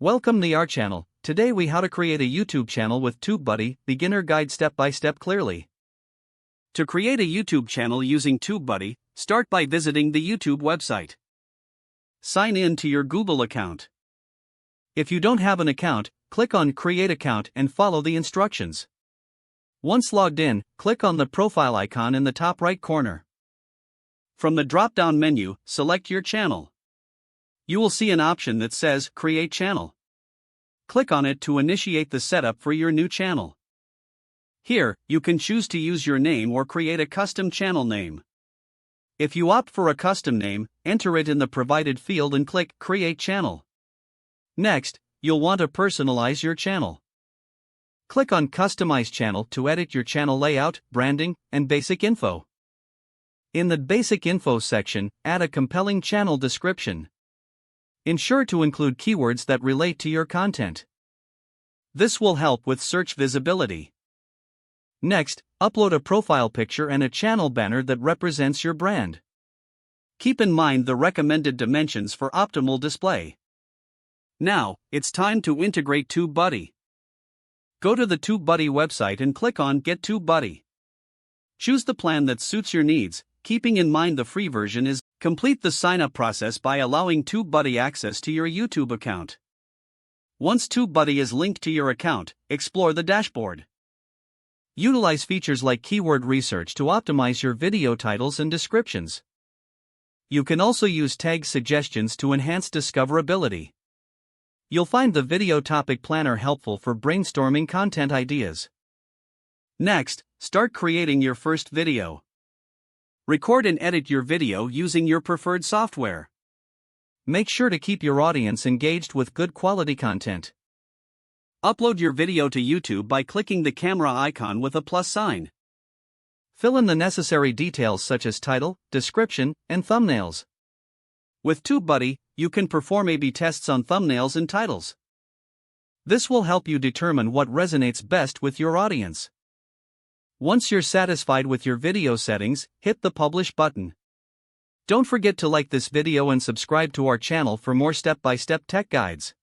Welcome to our channel. Today we how to create a YouTube channel with TubeBuddy, beginner guide step by step clearly. To create a YouTube channel using TubeBuddy, start by visiting the YouTube website. Sign in to your Google account. If you don't have an account, click on Create Account and follow the instructions. Once logged in, click on the profile icon in the top right corner. From the drop-down menu, select your channel. You will see an option that says Create Channel. Click on it to initiate the setup for your new channel. Here, you can choose to use your name or create a custom channel name. If you opt for a custom name, enter it in the provided field and click Create Channel. Next, you'll want to personalize your channel. Click on Customize Channel to edit your channel layout, branding, and basic info. In the Basic Info section, add a compelling channel description. Ensure to include keywords that relate to your content. This will help with search visibility. Next, upload a profile picture and a channel banner that represents your brand. Keep in mind the recommended dimensions for optimal display. Now, it's time to integrate TubeBuddy. Go to the TubeBuddy website and click on Get TubeBuddy. Choose the plan that suits your needs, keeping in mind the free version is. Complete the sign-up process by allowing TubeBuddy access to your YouTube account. Once TubeBuddy is linked to your account, explore the dashboard. Utilize features like keyword research to optimize your video titles and descriptions. You can also use tag suggestions to enhance discoverability. You'll find the Video Topic Planner helpful for brainstorming content ideas. Next, start creating your first video. Record and edit your video using your preferred software. Make sure to keep your audience engaged with good quality content. Upload your video to YouTube by clicking the camera icon with a plus sign. Fill in the necessary details such as title, description, and thumbnails. With TubeBuddy, you can perform A/B tests on thumbnails and titles. This will help you determine what resonates best with your audience. Once you're satisfied with your video settings, hit the Publish button. Don't forget to like this video and subscribe to our channel for more step-by-step tech guides.